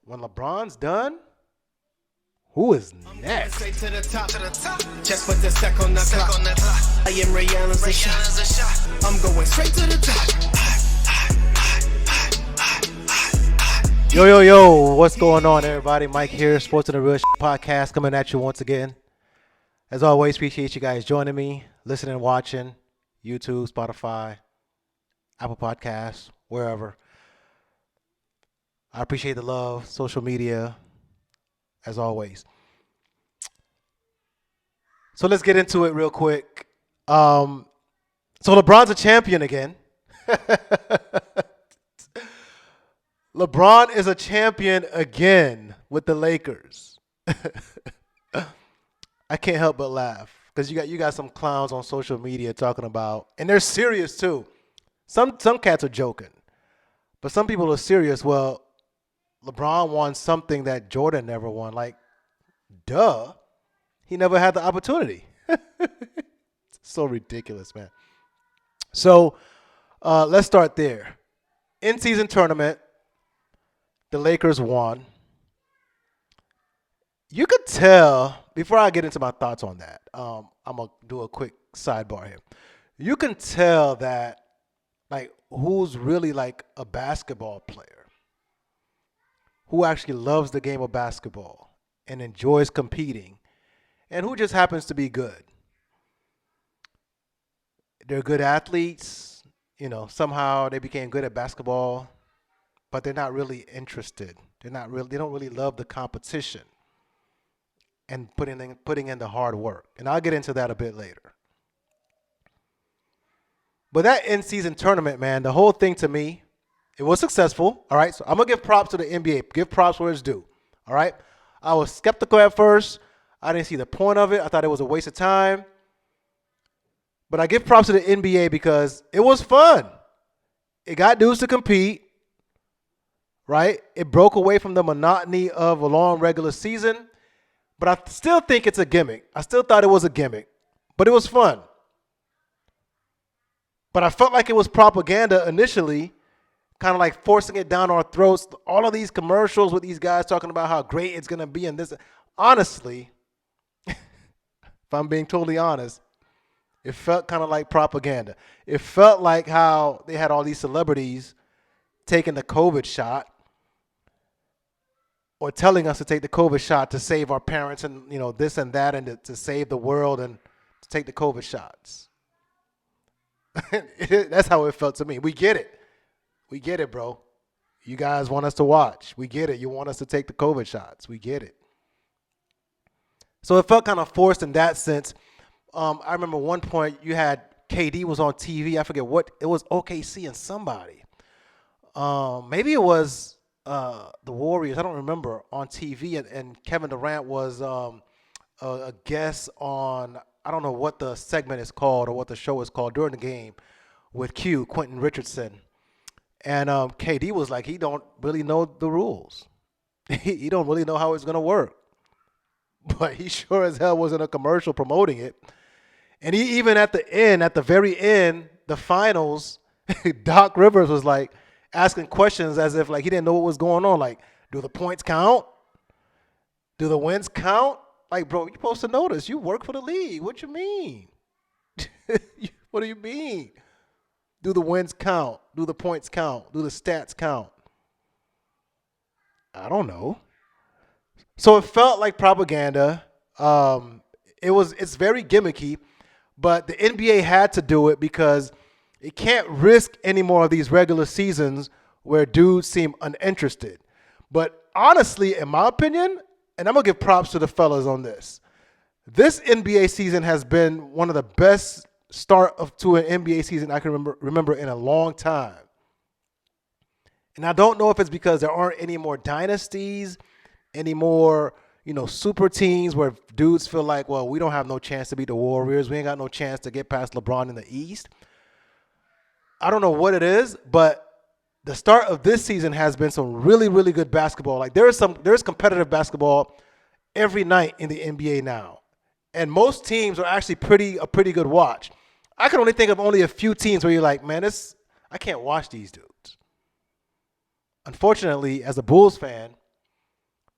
when LeBron's done, who is next? Just put the sec on the clock. I am Rihanna's I'm going straight to the top. Yo, what's going on, everybody? Mike here, Sports and the Real Podcast, coming at you once again. As always, appreciate you guys joining me, listening, watching, YouTube, Spotify, Apple Podcasts, wherever. I appreciate the love, social media, as always. So let's get into it real quick. So LeBron's a champion again. LeBron is a champion again with the Lakers. I can't help but laugh because you got some clowns on social media talking about, and they're serious too. Some cats are joking, but some people are serious. Well, LeBron won something that Jordan never won. Like, duh. He never had the opportunity. It's so ridiculous, man. So let's start there. In-season tournament, the Lakers won. You could tell, before I get into my thoughts on that, I'm going to do a quick sidebar here. You can tell that, like, who's really like a basketball player, who actually loves the game of basketball and enjoys competing, and who just happens to be good. They're good athletes. You know, somehow they became good at basketball, but they're not really interested. They don't really love the competition and putting in the hard work. And I'll get into that a bit later. But that in-season tournament, man, the whole thing to me, it was successful. All right, so I'm going to give props to the NBA. Give props where it's due. All right, I was skeptical at first. I didn't see the point of it. I thought it was a waste of time. But I give props to the NBA because it was fun. It got dudes to compete, right? It broke away from the monotony of a long regular season. But I still think it's a gimmick. I still thought it was a gimmick. But it was fun. But I felt like it was propaganda initially, kind of like forcing it down our throats. All of these commercials with these guys talking about how great it's going to be and this. Honestly, if I'm being totally honest, it felt kind of like propaganda. It felt like how they had all these celebrities taking the COVID shot or telling us to take the COVID shot to save our parents and, you know, this and that, and to save the world and to take the COVID shots. That's how it felt to me. We get it. We get it, bro. You guys want us to watch. We get it. You want us to take the COVID shots. We get it. So it felt kind of forced in that sense. I remember one point you had KD was on TV. I forget what. It was OKC and somebody. Maybe it was the Warriors. I don't remember, on TV. And Kevin Durant was a guest on, I don't know what the segment is called or what the show is called during the game with Quentin Richardson. And KD was like, he don't really know the rules. He don't really know how it's going to work. But he sure as hell was in a commercial promoting it. And he even at the very end, the finals, Doc Rivers was like asking questions as if like he didn't know what was going on. Like, do the points count? Do the wins count? Like, bro, you're supposed to know this. You work for the league. What you mean? What do you mean? Do the wins count? Do the points count? Do the stats count? I don't know. So it felt like propaganda. It's very gimmicky, but the NBA had to do it because it can't risk any more of these regular seasons where dudes seem uninterested. But honestly, in my opinion, and I'm going to give props to the fellas on this, this NBA season has been one of the best start to an NBA season I can remember in a long time. And I don't know if it's because there aren't any more dynasties, any more, super teams where dudes feel like, well, we don't have no chance to beat the Warriors. We ain't got no chance to get past LeBron in the East. I don't know what it is, but the start of this season has been some really, really good basketball. Like there's competitive basketball every night in the NBA now. And most teams are actually a pretty good watch. I can only think of only a few teams where you're like, man, I can't watch these dudes. Unfortunately, as a Bulls fan,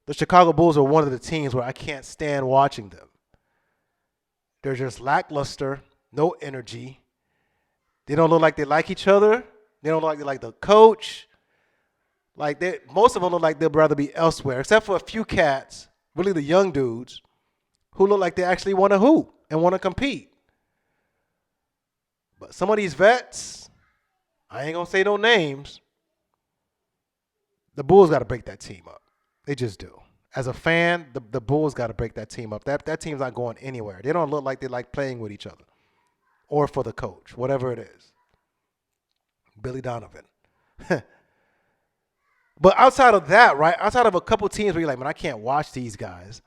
the Chicago Bulls are one of the teams where I can't stand watching them. They're just lackluster, no energy. They don't look like they like each other. They don't look like they like the coach. Like most of them look like they'd rather be elsewhere, except for a few cats, really the young dudes, who look like they actually want to hoop and want to compete. But some of these vets, I ain't going to say no names, the Bulls got to break that team up. They just do. As a fan, the Bulls got to break that team up. That team's not going anywhere. They don't look like they like playing with each other or for the coach, whatever it is. Billy Donovan. But outside of that, right, outside of a couple teams where you're like, man, I can't watch these guys,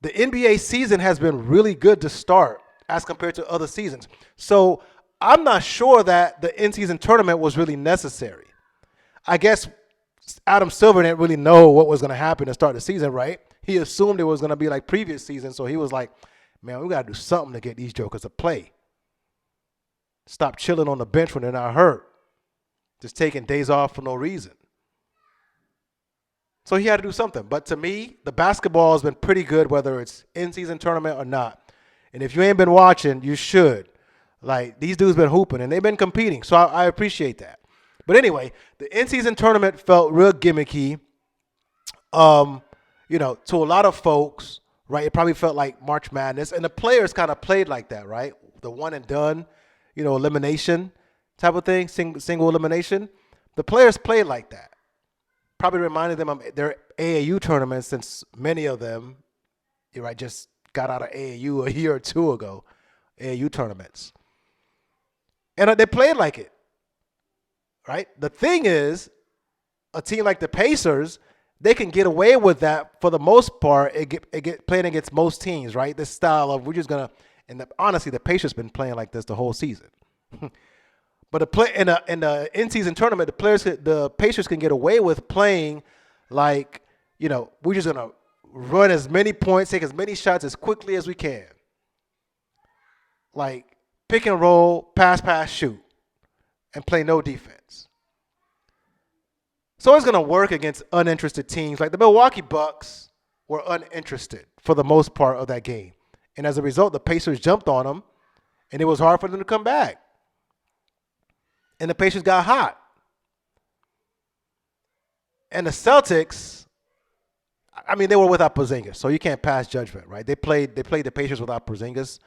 the NBA season has been really good to start as compared to other seasons. So I'm not sure that the in-season tournament was really necessary. I guess Adam Silver didn't really know what was going to happen to start the season, right? He assumed it was going to be like previous season, so he was like, man, we got to do something to get these jokers to play. Stop chilling on the bench when they're not hurt. Just taking days off for no reason. So he had to do something. But to me, the basketball has been pretty good, whether it's in-season tournament or not. And if you ain't been watching, you should. Like, these dudes been hooping, and they've been competing. So I appreciate that. But anyway, the in-season tournament felt real gimmicky. To a lot of folks, right, it probably felt like March Madness. And the players kind of played like that, right? The one and done, elimination type of thing, single elimination. The players played like that. Probably reminded them of their AAU tournaments, since many of them, just got out of AAU a year or two ago, AAU tournaments. And they played like it, right? The thing is, a team like the Pacers, they can get away with that for the most part. It get playing against most teams, right? This style of, we're just going to, and honestly, the Pacers been playing like this the whole season. But in the in-season tournament, the Pacers can get away with playing like, we're just going to run as many points, take as many shots as quickly as we can. Like pick and roll, pass, shoot, and play no defense. So it's going to work against uninterested teams. Like the Milwaukee Bucks were uninterested for the most part of that game. And as a result, the Pacers jumped on them, and it was hard for them to come back. And the Pacers got hot. And the Celtics, they were without Porzingis, so you can't pass judgment, right? They played the Pacers without Porzingis.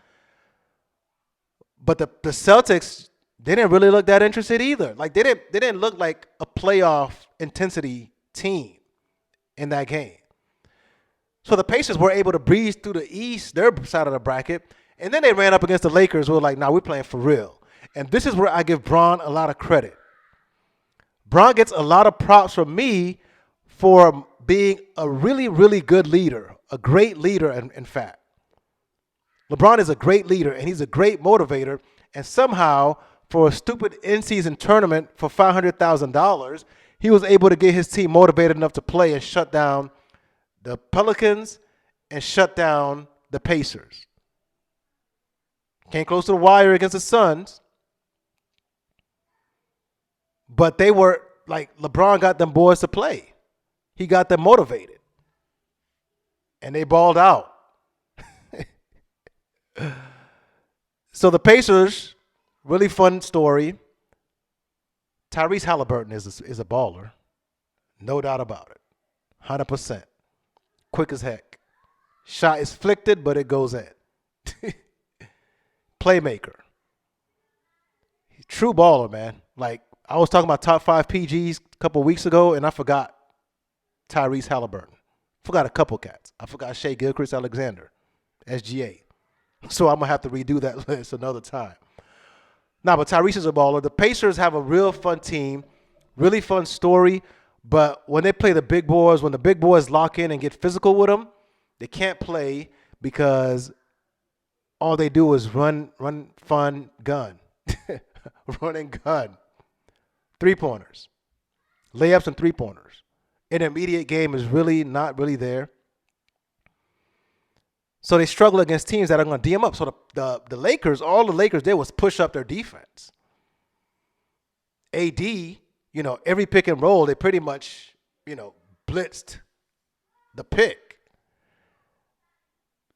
But the Celtics, they didn't really look that interested either. Like they didn't look like a playoff intensity team in that game. So the Pacers were able to breeze through the East, their side of the bracket, and then they ran up against the Lakers who were like, nah, we're playing for real. And this is where I give Bron a lot of credit. Bron gets a lot of props from me for being a really, really good leader, a great leader, in fact. LeBron is a great leader, and he's a great motivator, and somehow, for a stupid in-season tournament for $500,000, he was able to get his team motivated enough to play and shut down the Pelicans and shut down the Pacers. Came close to the wire against the Suns. But they were, like, LeBron got them boys to play. He got them motivated. And they balled out. So the Pacers, really fun story. Tyrese Halliburton is a baller. No doubt about it. 100%. Quick as heck. Shot is flicked, but it goes in. Playmaker. True baller, man. Like, I was talking about top 5 PGs a couple weeks ago, and I forgot Tyrese Halliburton. Forgot a couple cats. I forgot Shea Gilchrist-Alexander, SGA. So I'm going to have to redo that list another time. Nah, but Tyrese is a baller. The Pacers have a real fun team, really fun story. But when they play the big boys, when the big boys lock in and get physical with them, they can't play because all they do is run, fun, gun. Run and gun. Three-pointers. Layups and three-pointers. Intermediate game is really not really there. So they struggle against teams that are going to DM up. So the Lakers, all the Lakers did was push up their defense. AD, every pick and roll, they pretty much, blitzed the pick.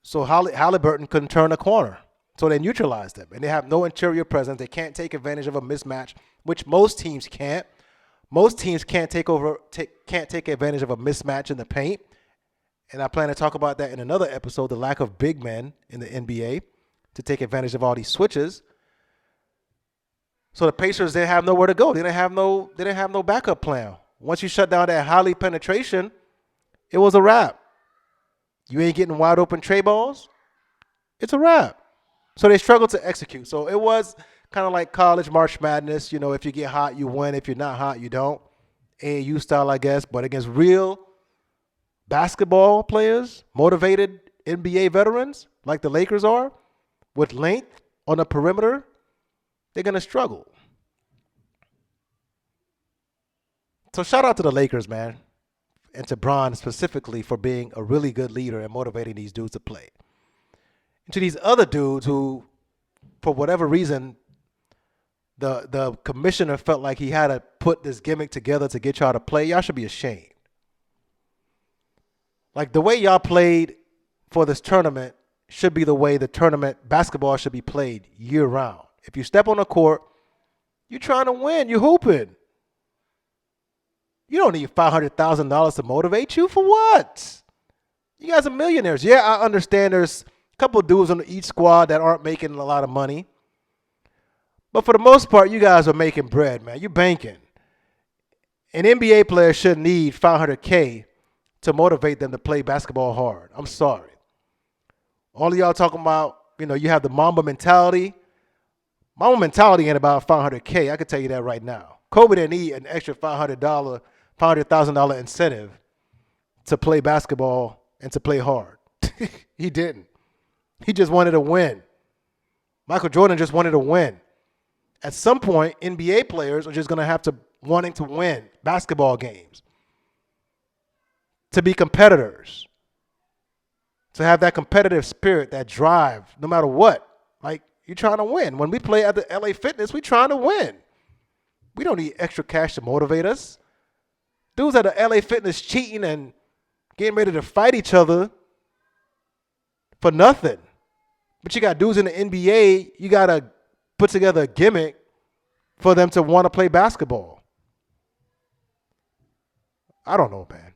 So Halliburton couldn't turn a corner. So they neutralized them. And they have no interior presence. They can't take advantage of a mismatch, which most teams can't. Most teams can't take advantage of a mismatch in the paint. And I plan to talk about that in another episode, the lack of big men in the NBA to take advantage of all these switches. So the Pacers, they have nowhere to go. They didn't have no backup plan. Once you shut down that highly penetration, it was a wrap. You ain't getting wide open tray balls, it's a wrap. So they struggled to execute. So it was kind of like college March Madness. You know, if you get hot, you win. If you're not hot, you don't. AAU style, I guess. But against real basketball players, motivated NBA veterans like the Lakers are, with length on the perimeter, they're going to struggle. So shout out to the Lakers, man, and to Bron specifically for being a really good leader and motivating these dudes to play. And to these other dudes who, for whatever reason, the commissioner felt like he had to put this gimmick together to get y'all to play, y'all should be ashamed. Like, the way y'all played for this tournament should be the way the tournament basketball should be played year-round. If you step on the court, you're trying to win. You're hooping. You don't need $500,000 to motivate you. For what? You guys are millionaires. Yeah, I understand there's a couple of dudes on each squad that aren't making a lot of money. But for the most part, you guys are making bread, man. You're banking. An NBA player shouldn't need $500K to motivate them to play basketball hard. I'm sorry. All of y'all talking about, you have the Mamba mentality. Mamba mentality ain't about $500K. I can tell you that right now. Kobe didn't need an extra $500,000 incentive to play basketball and to play hard. He didn't. He just wanted to win. Michael Jordan just wanted to win. At some point, NBA players are just going to have to wanting to win basketball games, to be competitors, to have that competitive spirit, that drive, no matter what. Like, you're trying to win. When we play at the LA Fitness, we're trying to win. We don't need extra cash to motivate us. Dudes at the LA Fitness cheating and getting ready to fight each other for nothing. But you got dudes in the NBA, you got to put together a gimmick for them to want to play basketball. I don't know, man.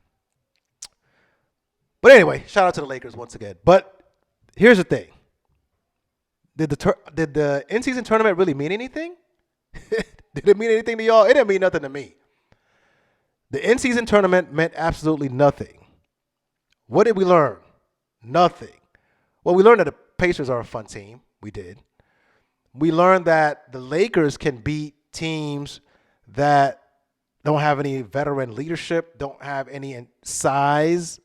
But anyway, shout out to the Lakers once again. But here's the thing. Did the in-season tournament really mean anything? Did it mean anything to y'all? It didn't mean nothing to me. The in-season tournament meant absolutely nothing. What did we learn? Nothing. Well, we learned that the Pacers are a fun team. We did. We learned that the Lakers can beat teams that don't have any veteran leadership, don't have any size,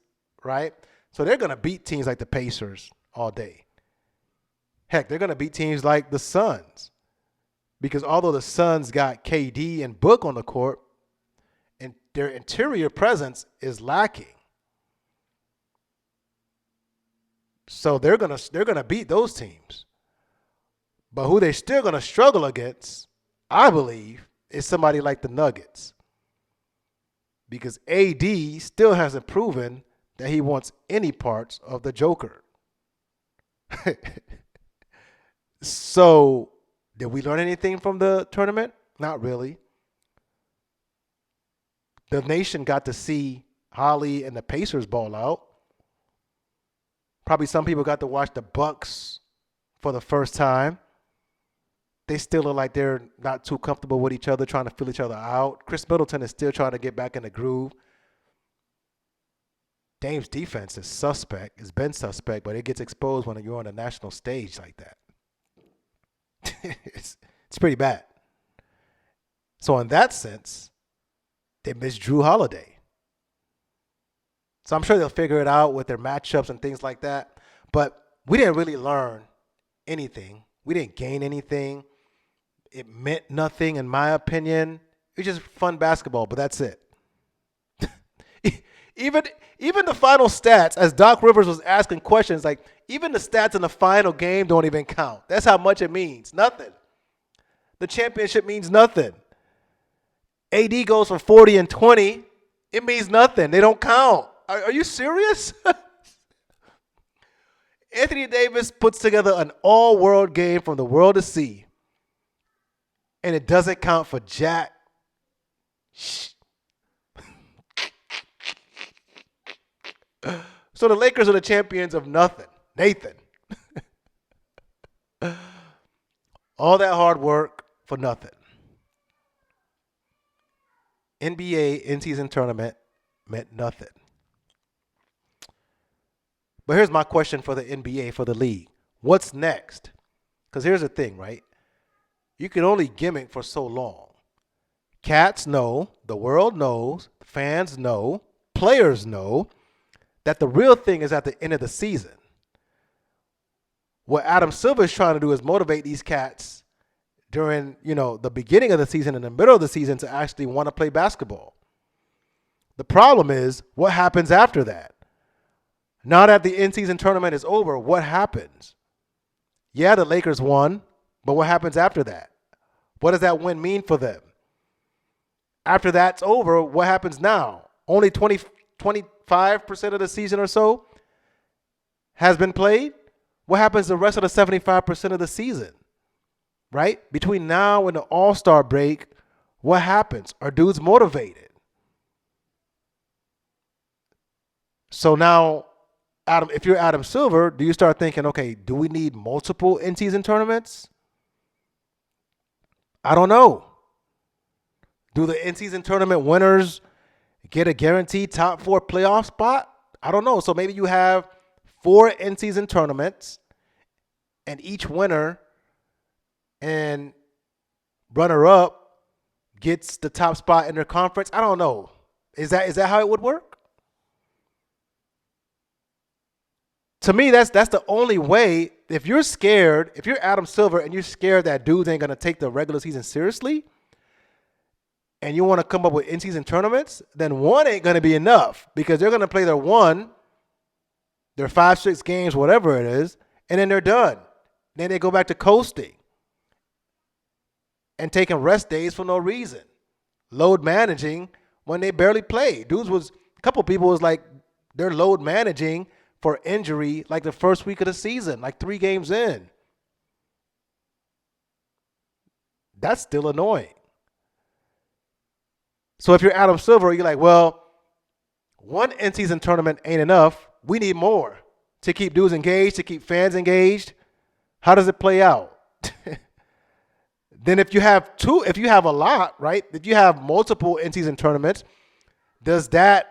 right? So they're going to beat teams like the Pacers all day. Heck, they're going to beat teams like the Suns. Because although the Suns got KD and Book on the court, and their interior presence is lacking. So they're gonna beat those teams. But who they're still gonna struggle against, I believe, is somebody like the Nuggets. Because AD still hasn't proven that he wants any parts of the Joker. So, did we learn anything from the tournament? Not really. The nation got to see Holly and the Pacers ball out. Probably some people got to watch the Bucks for the first time. They still look like they're not too comfortable with each other, trying to feel each other out. Chris Middleton is still trying to get back in the groove. Dame's defense is suspect. It's been suspect, but it gets exposed when you're on a national stage like that. It's pretty bad. So in that sense, they missed Drew Holiday. So I'm sure they'll figure it out with their matchups and things like that. But we didn't really learn anything. We didn't gain anything. It meant nothing, in my opinion. It was just fun basketball, but that's it. Even the final stats, as Doc Rivers was asking questions, like even the stats in the final game don't even count. That's how much it means. Nothing. The championship means nothing. AD goes for 40 and 20. It means nothing. They don't count. Are you serious? Anthony Davis puts together an all-world game from the world to see, and it doesn't count for jack. Shh. So the Lakers are the champions of nothing. Nathan. All that hard work for nothing. NBA in-season tournament meant nothing. But here's my question for the NBA, for the league. What's next? Because here's the thing, right? You can only gimmick for so long. Cats know, the world knows, fans know, players know that the real thing is at the end of the season. What Adam Silver is trying to do is motivate these cats during, the beginning of the season and the middle of the season to actually want to play basketball. The problem is, what happens after that? Now that the in-season tournament is over, what happens? Yeah, the Lakers won, but what happens after that? What does that win mean for them? After that's over, what happens now? Only 25% of the season or so has been played. What happens the rest of the 75% of the season? Right? Between now and the All-Star break, what happens? Are dudes motivated? So now, if you're Adam Silver, do you start thinking, okay, do we need multiple in-season tournaments? I don't know. Do the in-season tournament winners get a guaranteed top 4 playoff spot? I don't know. So maybe you have 4 in-season tournaments, and each winner and runner-up gets the top spot in their conference. I don't know. Is that how it would work? To me, that's the only way. If you're scared, if you're Adam Silver and you're scared that dudes ain't going to take the regular season seriously, and you want to come up with in-season tournaments, then one ain't going to be enough because they're going to play their 5, 6 games, whatever it is, and then they're done. Then they go back to coasting and taking rest days for no reason. Load managing when they barely play. A couple people was like, they're load managing for injury like the first week of the season, like 3 games in. That's still annoying. So if you're Adam Silver, you're like, well, one in-season tournament ain't enough. We need more to keep dudes engaged, to keep fans engaged. How does it play out? Then if you have a lot, right? If you have multiple in-season tournaments, does that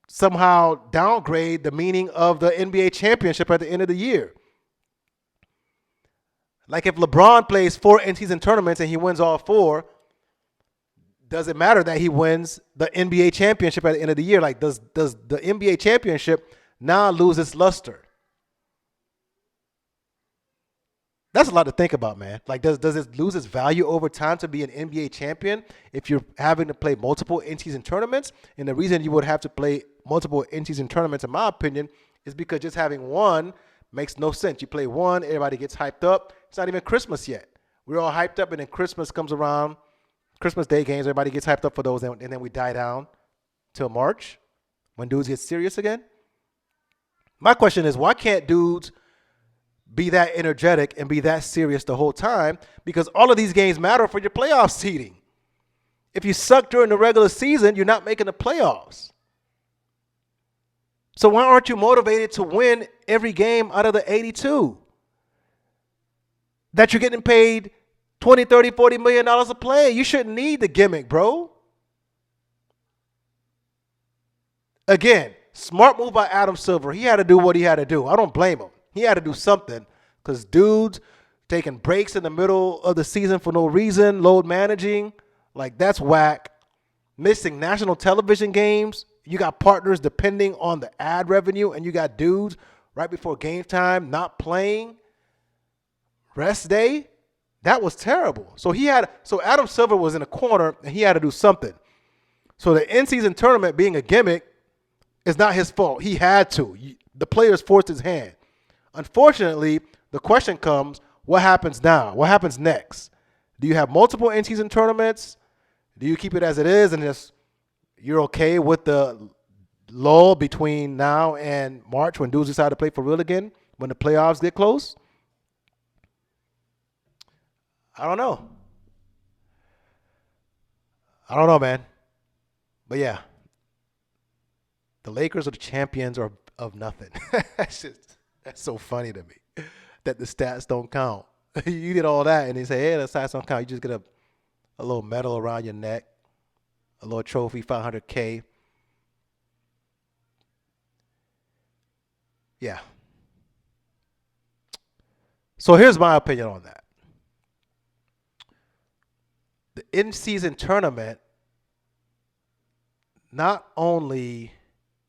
somehow downgrade the meaning of the NBA championship at the end of the year? Like if LeBron plays 4 in-season tournaments and he wins all 4, does it matter that he wins the NBA championship at the end of the year? Like does the NBA championship now lose its luster? That's a lot to think about, man. Like, does it lose its value over time to be an NBA champion if you're having to play multiple in-season tournaments? And the reason you would have to play multiple in-season tournaments, in my opinion, is because just having one makes no sense. You play one, everybody gets hyped up. It's not even Christmas yet. We're all hyped up, and then Christmas comes around. Christmas Day games, everybody gets hyped up for those, and then we die down till March when dudes get serious again. My question is, why can't dudes be that energetic and be that serious the whole time? Because all of these games matter for your playoff seeding. If you suck during the regular season, you're not making the playoffs. So why aren't you motivated to win every game out of the 82? That you're getting paid $20, $30, $40 million a play. You shouldn't need the gimmick, bro. Again, smart move by Adam Silver. He had to do what he had to do. I don't blame him. He had to do something because dudes taking breaks in the middle of the season for no reason, load managing, like that's whack. Missing national television games. You got partners depending on the ad revenue, and you got dudes right before game time not playing. Rest day. That was terrible. So Adam Silver was in a corner, and he had to do something. So the in-season tournament being a gimmick is not his fault. He had to. The players forced his hand. Unfortunately, the question comes, what happens now? What happens next? Do you have multiple in-season tournaments? Do you keep it as it is and just you're okay with the lull between now and March when dudes decide to play for real again, when the playoffs get close? I don't know. I don't know, man. But yeah, the Lakers are the champions of nothing. That's so funny to me that the stats don't count. You did all that, and they say, hey, the stats don't count. You just get a little medal around your neck, a little trophy, $500K. Yeah. So here's my opinion on that. The in-season tournament, not only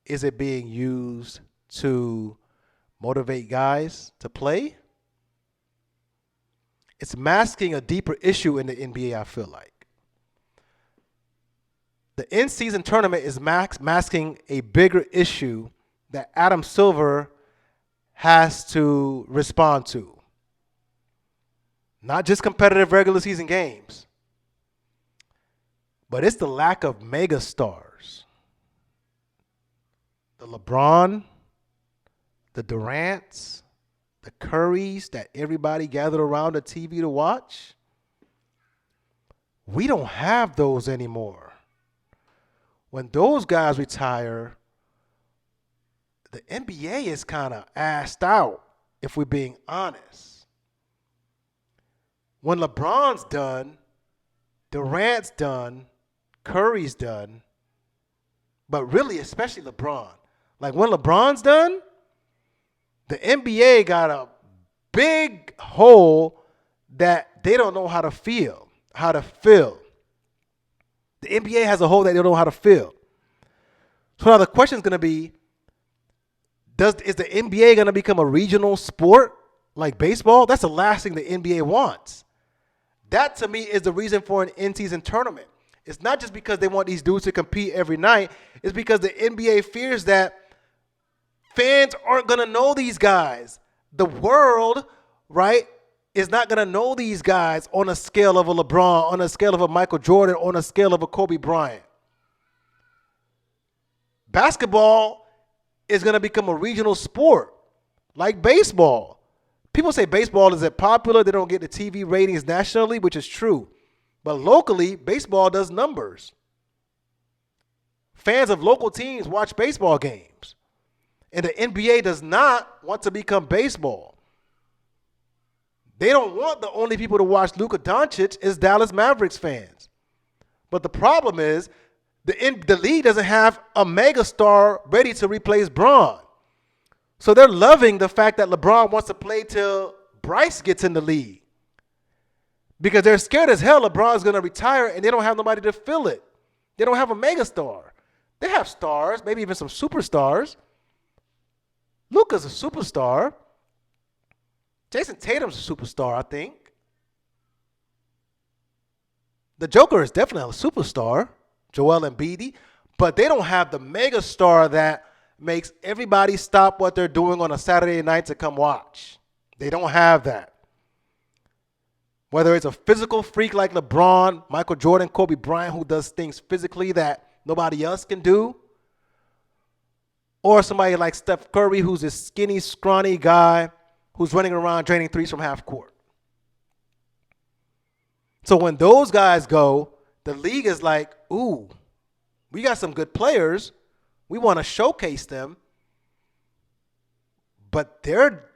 is it being used to motivate guys to play, it's masking a deeper issue in the NBA, I feel like. The in-season tournament is masking a bigger issue that Adam Silver has to respond to. Not just competitive regular season games, but it's the lack of megastars. The LeBron, the Durants, the Currys that everybody gathered around the TV to watch. We don't have those anymore. When those guys retire, the NBA is kind of assed out, if we're being honest. When LeBron's done, Durant's done, Curry's done, but really, especially LeBron. Like when LeBron's done, the NBA got a big hole that they don't know how to fill. The NBA has a hole that they don't know how to fill. So now the question is going to be, is the NBA going to become a regional sport like baseball? That's the last thing the NBA wants. That, to me, is the reason for an in-season tournament. It's not just because they want these dudes to compete every night. It's because the NBA fears that fans aren't going to know these guys. The world, right, is not going to know these guys on a scale of a LeBron, on a scale of a Michael Jordan, on a scale of a Kobe Bryant. Basketball is going to become a regional sport like baseball. People say baseball isn't popular. They don't get the TV ratings nationally, which is true. But locally, baseball does numbers. Fans of local teams watch baseball games. And the NBA does not want to become baseball. They don't want the only people to watch Luka Doncic is Dallas Mavericks fans. But the problem is the league doesn't have a megastar ready to replace Bron. So they're loving the fact that LeBron wants to play till Bryce gets in the league. Because they're scared as hell LeBron's going to retire and they don't have nobody to fill it. They don't have a megastar. They have stars, maybe even some superstars. Luka's a superstar. Jason Tatum's a superstar, I think. The Joker is definitely a superstar, Joel Embiid, but they don't have the megastar that makes everybody stop what they're doing on a Saturday night to come watch. They don't have that. Whether it's a physical freak like LeBron, Michael Jordan, Kobe Bryant, who does things physically that nobody else can do, or somebody like Steph Curry, who's this skinny, scrawny guy who's running around draining threes from half court. So when those guys go, the league is like, ooh, we got some good players. We want to showcase them. But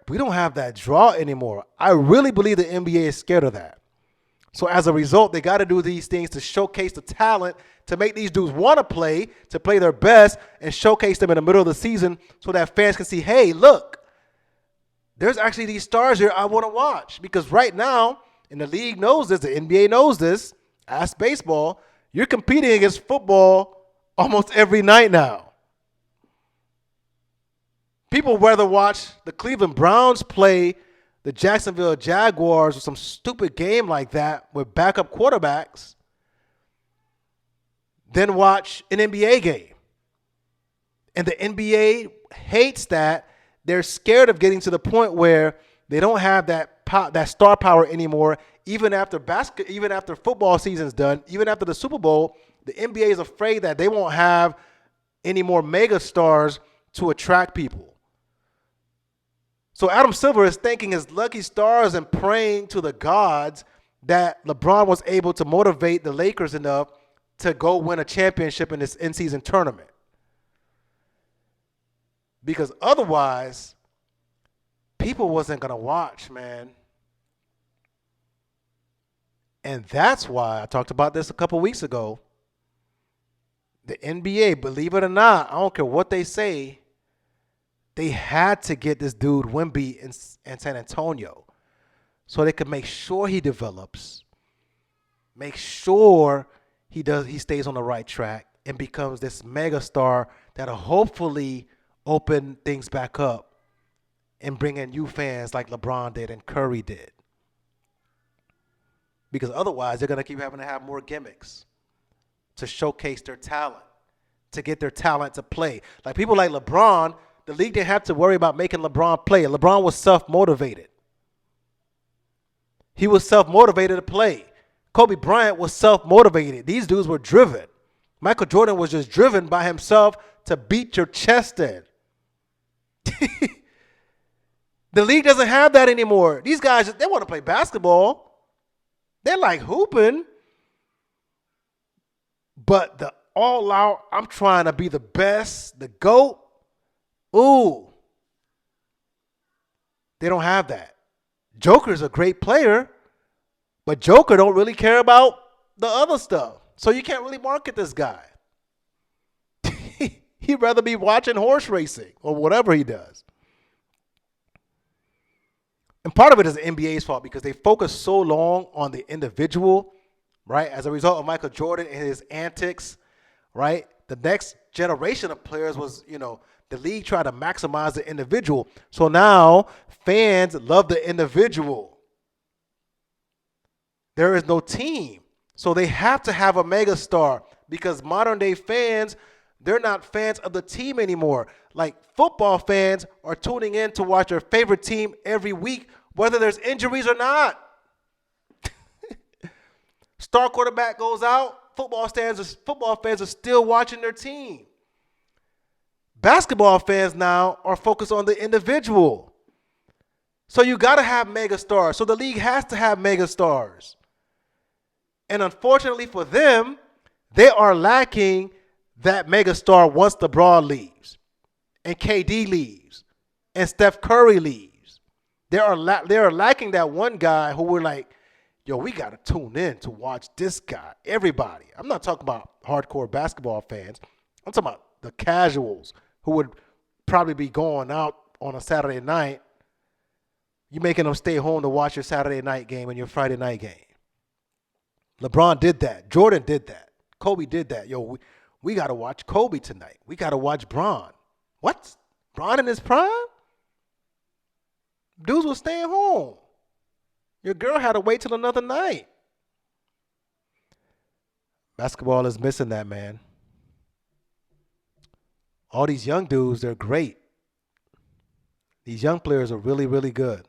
we don't have that draw anymore. I really believe the NBA is scared of that. So as a result, they got to do these things to showcase the talent, to make these dudes want to play their best, and showcase them in the middle of the season so that fans can see, hey, look, there's actually these stars here I want to watch. Because right now, and the league knows this, the NBA knows this, ask baseball, you're competing against football almost every night now. People rather watch the Cleveland Browns play the Jacksonville Jaguars or some stupid game like that with backup quarterbacks than watch an NBA game. And the NBA hates that. They're scared of getting to the point where they don't have that star power anymore. Even after football season's done, even after the Super Bowl, the NBA is afraid that they won't have any more mega stars to attract people. So Adam Silver is thanking his lucky stars and praying to the gods that LeBron was able to motivate the Lakers enough to go win a championship in this in-season tournament. Because otherwise, people wasn't going to watch, man. And that's why I talked about this a couple weeks ago. The NBA, believe it or not, I don't care what they say, they had to get this dude Wemby in San Antonio so they could make sure he develops, make sure he stays on the right track and becomes this megastar that'll hopefully open things back up and bring in new fans like LeBron did and Curry did. Because otherwise, they're going to keep having to have more gimmicks to showcase their talent, to get their talent to play. Like people like LeBron, the league didn't have to worry about making LeBron play. LeBron was self-motivated. He was self-motivated to play. Kobe Bryant was self-motivated. These dudes were driven. Michael Jordan was just driven by himself to beat your chest in. The league doesn't have that anymore. These guys, they want to play basketball. They're like hooping. But the all out, I'm trying to be the best, the GOAT. Ooh. They don't have that. Joker's a great player, but Joker don't really care about the other stuff. So you can't really market this guy. He'd rather be watching horse racing or whatever he does. And part of it is the NBA's fault because they focus so long on the individual, right? As a result of Michael Jordan and his antics, right? The next generation of players was, the league tried to maximize the individual. So now fans love the individual. There is no team. So they have to have a megastar because modern day fans, they're not fans of the team anymore. Like football fans are tuning in to watch their favorite team every week, whether there's injuries or not. Star quarterback goes out, football fans are still watching their team. Basketball fans now are focused on the individual. So you got to have megastars. So the league has to have megastars. And unfortunately for them, they are lacking that megastar once LeBron leaves and KD leaves and Steph Curry leaves. They are lacking that one guy who we're like, yo, we got to tune in to watch this guy. Everybody. I'm not talking about hardcore basketball fans. I'm talking about the casuals who would probably be going out on a Saturday night. You making them stay home to watch your Saturday night game and your Friday night game. LeBron did that. Jordan did that. Kobe did that. Yo, we got to watch Kobe tonight. We got to watch Bron. What? Bron in his prime? Dudes was staying home. Your girl had to wait till another night. Basketball is missing that, man. All these young dudes, they're great. These young players are really, really good.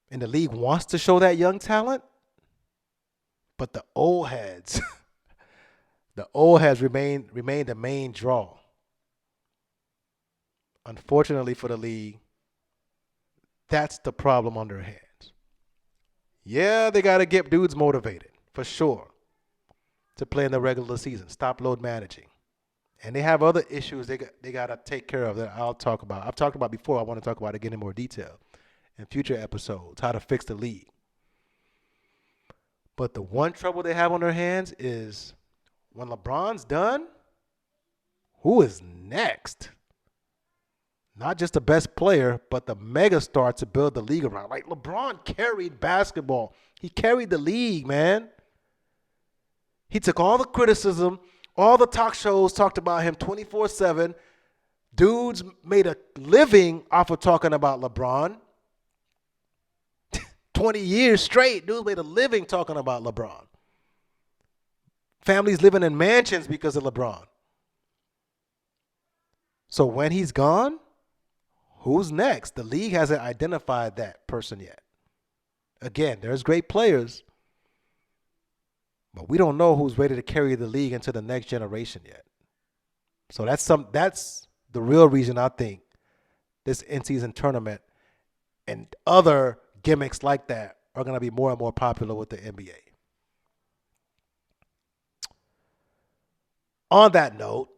And the league wants to show that young talent, but the old heads, remain the main draw. Unfortunately for the league, that's the problem on their hands. Yeah, they got to get dudes motivated, for sure, to play in the regular season. Stop load managing. And they have other issues they got to take care of that I'll talk about. I've talked about before. I want to talk about it again in more detail in future episodes, how to fix the league. But the one trouble they have on their hands is when LeBron's done, who is next? Not just the best player, but the megastar to build the league around. Like LeBron carried basketball. He carried the league, man. He took all the criticism. All the talk shows talked about him 24/7. Dudes made a living off of talking about LeBron. 20 years straight, dudes made a living talking about LeBron. Families living in mansions because of LeBron. So when he's gone, who's next? The league hasn't identified that person yet. Again, there's great players, but we don't know who's ready to carry the league into the next generation yet. So that's the real reason I think this in-season tournament and other gimmicks like that are going to be more and more popular with the NBA. On that note,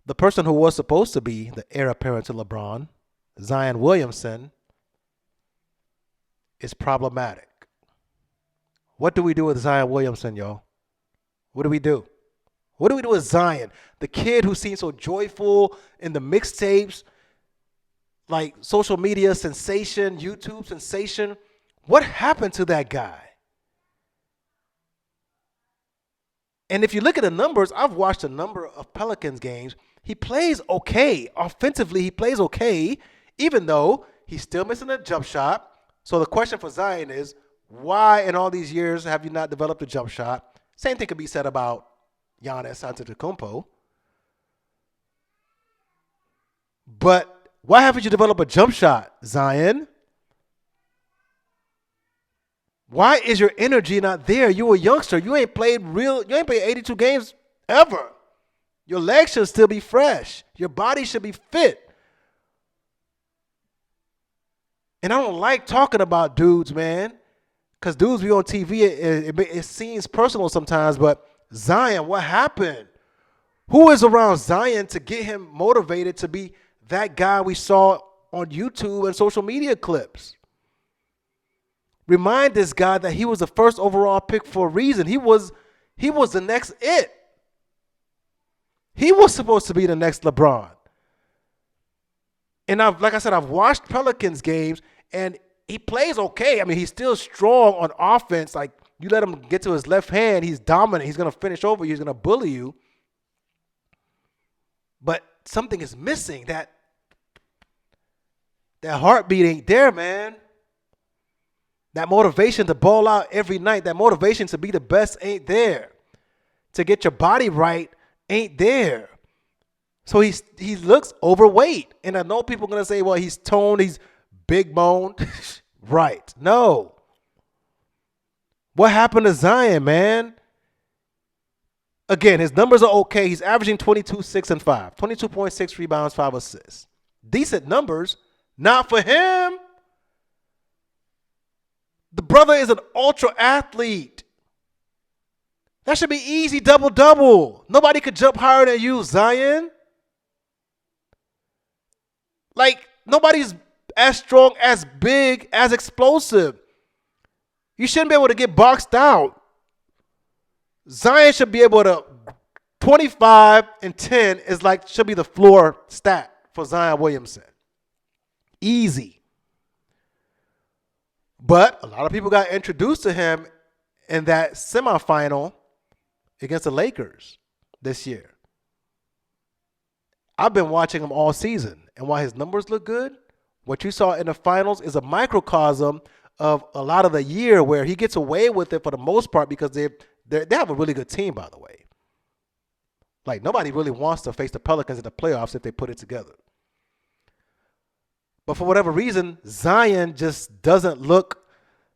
the person who was supposed to be the heir apparent to LeBron, Zion Williamson, is problematic. What do we do with Zion Williamson, y'all? What do we do? What do we do with Zion? The kid who seems so joyful in the mixtapes, like social media sensation, YouTube sensation. What happened to that guy? And if you look at the numbers, I've watched a number of Pelicans games. He plays okay. Offensively, he plays okay, even though he's still missing a jump shot. So the question for Zion is, why in all these years have you not developed a jump shot? Same thing could be said about Giannis Antetokounmpo. But why haven't you developed a jump shot, Zion? Why is your energy not there? You're a youngster. You ain't played 82 games ever. Your legs should still be fresh. Your body should be fit. And I don't like talking about dudes, man, because dudes be on TV. It seems personal sometimes, but Zion, what happened? Who is around Zion to get him motivated to be that guy we saw on YouTube and social media clips? Remind this guy that he was the first overall pick for a reason. He was the next it. He was supposed to be the next LeBron. And like I said, I've watched Pelicans games, and he plays okay. I mean, he's still strong on offense. Like, you let him get to his left hand, he's dominant. He's going to finish over you. He's going to bully you. But something is missing. That heartbeat ain't there, man. That motivation to ball out every night, that motivation to be the best ain't there. To get your body right ain't there. So he looks overweight. And I know people are going to say, well, he's toned, he's big boned. Right. No. What happened to Zion, man? Again, his numbers are okay. He's averaging 22, 6, and 5. 22.6 rebounds, 5 assists. Decent numbers. Not for him. The brother is an ultra athlete. That should be easy double-double. Nobody could jump higher than you, Zion. Like, nobody's as strong, as big, as explosive. You shouldn't be able to get boxed out. Zion should be able to 25 and 10 should be the floor stat for Zion Williamson. Easy. But a lot of people got introduced to him in that semifinal against the Lakers this year. I've been watching him all season, and while his numbers look good, what you saw in the finals is a microcosm of a lot of the year where he gets away with it for the most part because they have a really good team, by the way. Like, nobody really wants to face the Pelicans in the playoffs if they put it together. But for whatever reason, Zion just doesn't look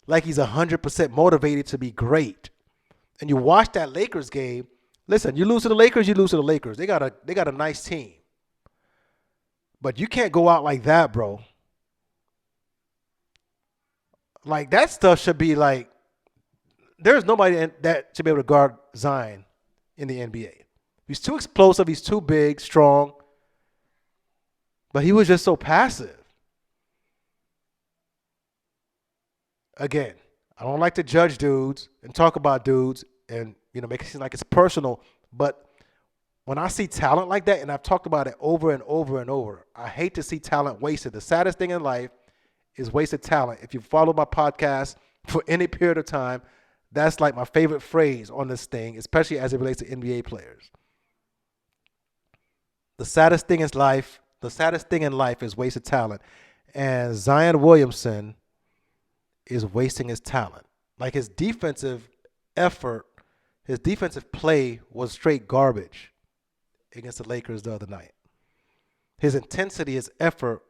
like he's 100% motivated to be great. And you watch that Lakers game. Listen, you lose to the Lakers, you lose to the Lakers. They got a nice team. But you can't go out like that, bro. Like, that stuff should be like, there's nobody that should be able to guard Zion in the NBA. He's too explosive. He's too big, strong. But he was just so passive. Again, I don't like to judge dudes and talk about dudes and, make it seem like it's personal. But when I see talent like that, and I've talked about it over and over and over, I hate to see talent wasted. The saddest thing in life is wasted talent. If you follow my podcast for any period of time, that's like my favorite phrase on this thing, especially as it relates to NBA players. The saddest thing in life is wasted talent. And Zion Williamson is wasting his talent. Like, his defensive effort, his defensive play was straight garbage against the Lakers the other night. His intensity, his effort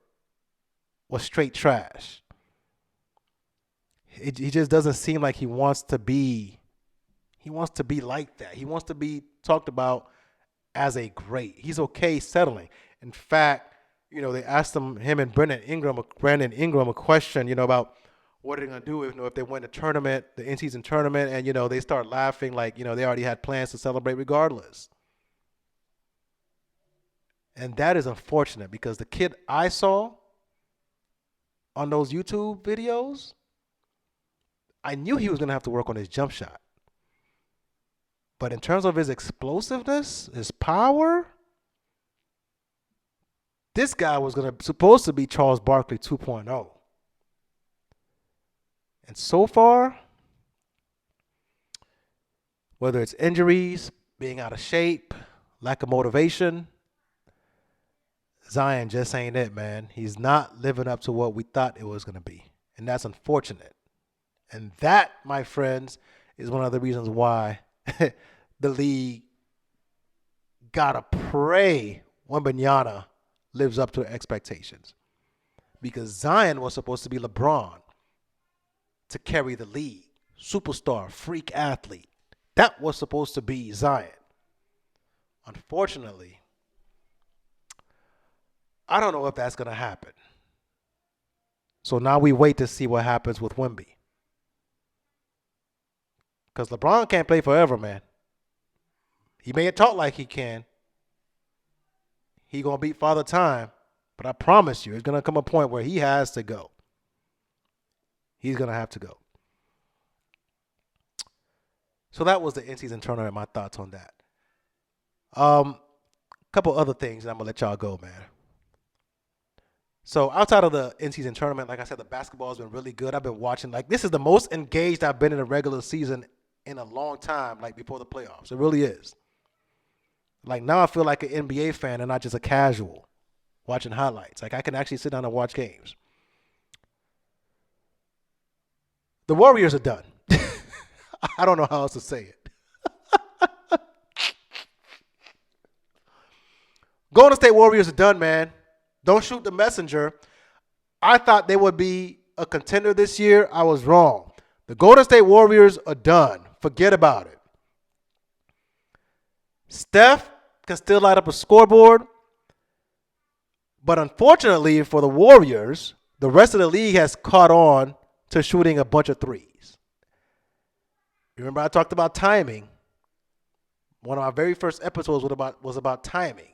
was straight trash. He just doesn't seem like he wants to be like that. He wants to be talked about as a great. He's okay settling. In fact, they asked him and Brandon Ingram a question, about what are they going to do if they win the tournament, the in-season tournament, and, they start laughing like, they already had plans to celebrate regardless. And that is unfortunate because the kid I saw on those YouTube videos, I knew he was going to have to work on his jump shot. But in terms of his explosiveness, his power, this guy was supposed to be Charles Barkley 2.0. And so far, whether it's injuries, being out of shape, lack of motivation, Zion just ain't it, man. He's not living up to what we thought it was going to be. And that's unfortunate. And that, my friends, is one of the reasons why the league gotta pray Wembanyama lives up to expectations. Because Zion was supposed to be LeBron to carry the league. Superstar, freak athlete. That was supposed to be Zion. Unfortunately, I don't know if that's going to happen. So now we wait to see what happens with Wemby. Because LeBron can't play forever, man. He may talk like he can. He going to beat Father Time. But I promise you, it's going to come a point where he has to go. He's going to have to go. So that was the in-season tournament, my thoughts on that. Couple other things, and I'm going to let y'all go, man. So outside of the in-season tournament, like I said, the basketball has been really good. I've been watching. This is the most engaged I've been in a regular season in a long time, before the playoffs. It really is. Now I feel like an NBA fan and not just a casual watching highlights. I can actually sit down and watch games. The Warriors are done. I don't know how else to say it. Golden State Warriors are done, man. Don't shoot the messenger. I thought they would be a contender this year. I was wrong. The Golden State Warriors are done. Forget about it. Steph can still light up a scoreboard. But unfortunately for the Warriors, the rest of the league has caught on to shooting a bunch of threes. Remember I talked about timing. One of our very first episodes was about timing.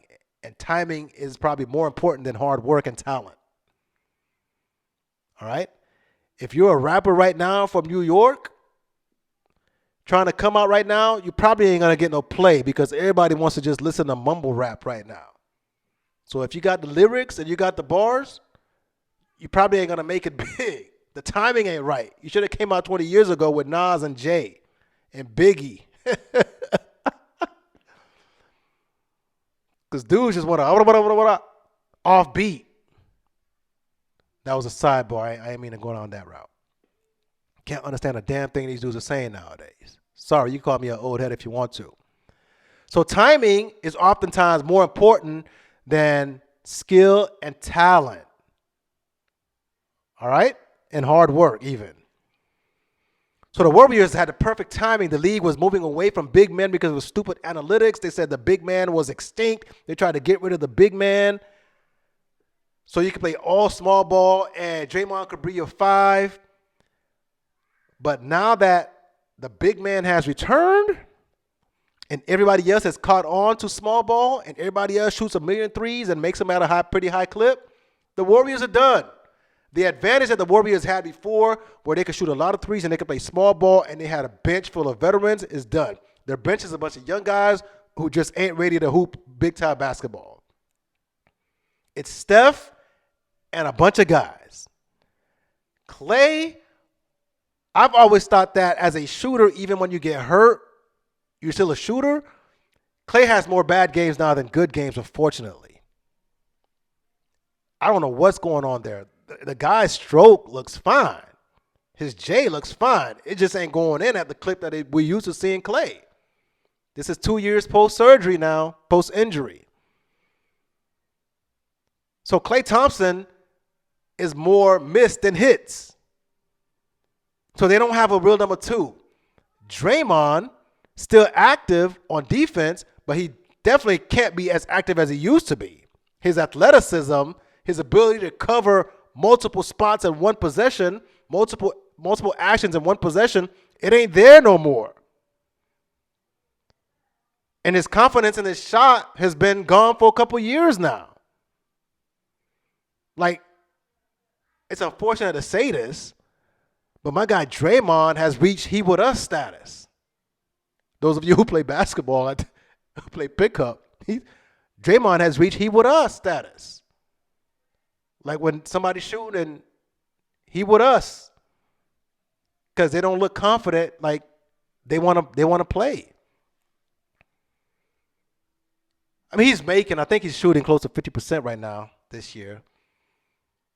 And timing is probably more important than hard work and talent. All right? If you're a rapper right now from New York, trying to come out right now, you probably ain't going to get no play because everybody wants to just listen to mumble rap right now. So if you got the lyrics and you got the bars, you probably ain't going to make it big. The timing ain't right. You should have came out 20 years ago with Nas and Jay and Biggie. Because dudes just want to off beat. That was a sidebar. I didn't mean to go down that route. Can't understand a damn thing these dudes are saying nowadays. Sorry, you call me an old head if you want to. So timing is oftentimes more important than skill and talent. All right? And hard work even. So the Warriors had the perfect timing. The league was moving away from big men because of stupid analytics. They said the big man was extinct. They tried to get rid of the big man so you could play all small ball and Draymond could be your five. But now that the big man has returned and everybody else has caught on to small ball and everybody else shoots a million threes and makes them at a pretty high clip, the Warriors are done. The advantage that the Warriors had before, where they could shoot a lot of threes and they could play small ball and they had a bench full of veterans, is done. Their bench is a bunch of young guys who just ain't ready to hoop big-time basketball. It's Steph and a bunch of guys. Klay, I've always thought that as a shooter, even when you get hurt, you're still a shooter. Klay has more bad games now than good games, unfortunately. I don't know what's going on there. The guy's stroke looks fine. His J looks fine. It just ain't going in at the clip that we used to seeing Klay. This is 2 years post-surgery now, post-injury. So Klay Thompson is more missed than hits. So they don't have a real number two. Draymond, still active on defense, but he definitely can't be as active as he used to be. His athleticism, his ability to cover multiple spots in one possession, multiple actions in one possession, it ain't there no more. And his confidence in his shot has been gone for a couple years now. Like, it's unfortunate to say this, but my guy Draymond has reached he with us status. Those of you who play basketball, who play pickup, Draymond has reached he with us status. Like when somebody's shooting and he with us, because they don't look confident, like they want to play. I mean, I think he's shooting close to 50% right now this year.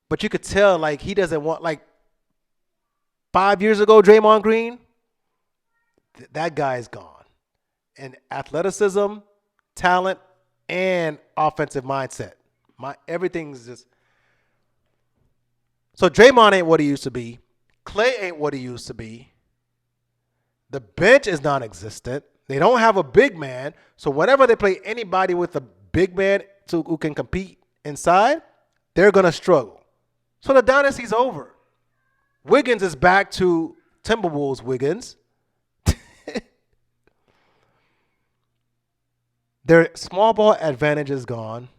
But you could tell, like, he doesn't want, like, 5 years ago, Draymond Green, that guy is gone. And athleticism, talent, and offensive mindset. Everything's just. So Draymond ain't what he used to be. Clay ain't what he used to be. The bench is non-existent. They don't have a big man. So whenever they play anybody with a big man who can compete inside, they're going to struggle. So the dynasty's over. Wiggins is back to Timberwolves Wiggins. Their small ball advantage is gone,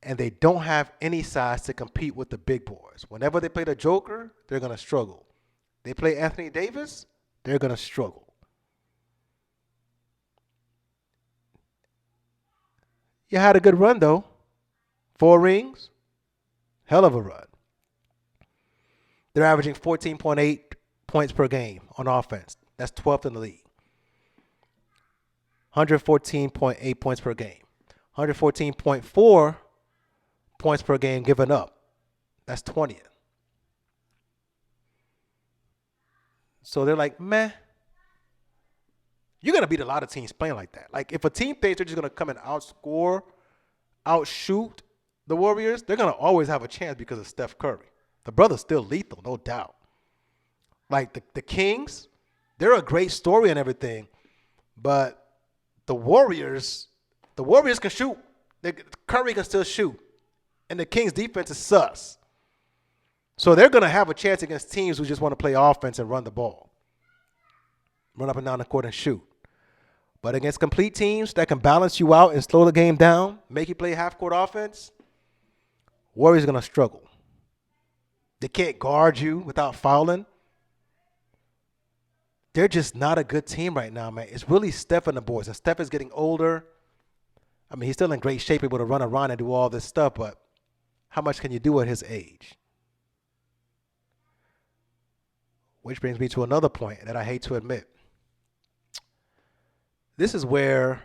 and they don't have any size to compete with the big boys. Whenever they play the Joker, they're going to struggle. They play Anthony Davis, they're going to struggle. You had a good run, though. 4 rings. Hell of a run. They're averaging 14.8 points per game on offense. That's 12th in the league. 114.8 points per game. 114.4 points per game given up. That's 20th. So they're like, meh. You're going to beat a lot of teams playing like that. Like, if a team thinks they're just going to come and outshoot the Warriors, they're going to always have a chance because of Steph Curry. The brother's still lethal, no doubt. Like, the Kings, they're a great story and everything, but the Warriors can shoot. Curry can still shoot, and the Kings' defense is sus. So they're going to have a chance against teams who just want to play offense and run the ball. Run up and down the court and shoot. But against complete teams that can balance you out and slow the game down, make you play half-court offense, Warriors are going to struggle. They can't guard you without fouling. They're just not a good team right now, man. It's really Steph and the boys. And Steph is getting older. I mean, he's still in great shape, able to run around and do all this stuff, but how much can you do at his age? Which brings me to another point that I hate to admit. This is where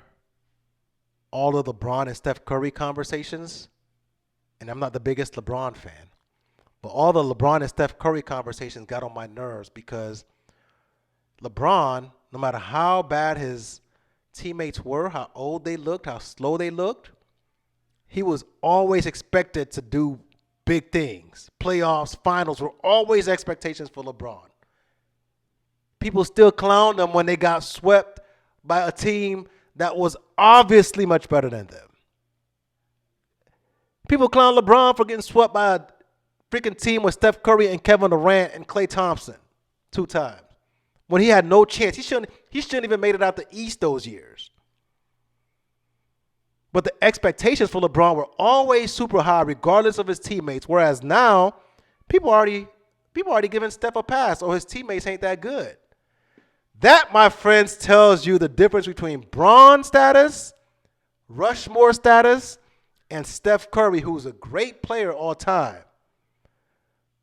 all of the Bron and Steph Curry conversations, and I'm not the biggest LeBron fan, but all the LeBron and Steph Curry conversations got on my nerves because LeBron, no matter how bad his teammates were, how old they looked, how slow they looked, he was always expected to do big things. Playoffs, finals were always expectations for LeBron. People still clowned them when they got swept by a team that was obviously much better than them. People clown LeBron for getting swept by a freaking team with Steph Curry and Kevin Durant and Klay Thompson 2 times. When he had no chance. He shouldn't even made it out the East those years. But the expectations for LeBron were always super high regardless of his teammates. Whereas now, people already giving Steph a pass or his teammates ain't that good. That, my friends, tells you the difference between Bron status, Rushmore status, and Steph Curry, who's a great player all time,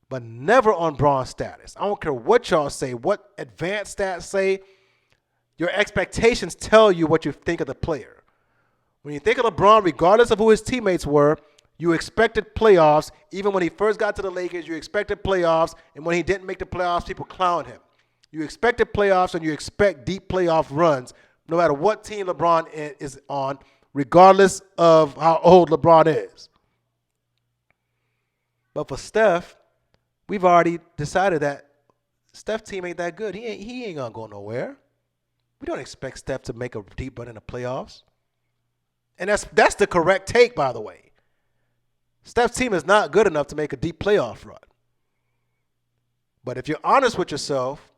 but never on Bron status. I don't care what y'all say, what advanced stats say. Your expectations tell you what you think of the player. When you think of LeBron, regardless of who his teammates were, you expected playoffs. Even when he first got to the Lakers, you expected playoffs. And when he didn't make the playoffs, people clowned him. You expected playoffs and you expect deep playoff runs no matter what team LeBron is on, regardless of how old LeBron is. But for Steph, we've already decided that Steph's team ain't that good. He ain't going to go nowhere. We don't expect Steph to make a deep run in the playoffs. And that's the correct take, by the way. Steph's team is not good enough to make a deep playoff run. But if you're honest with yourself,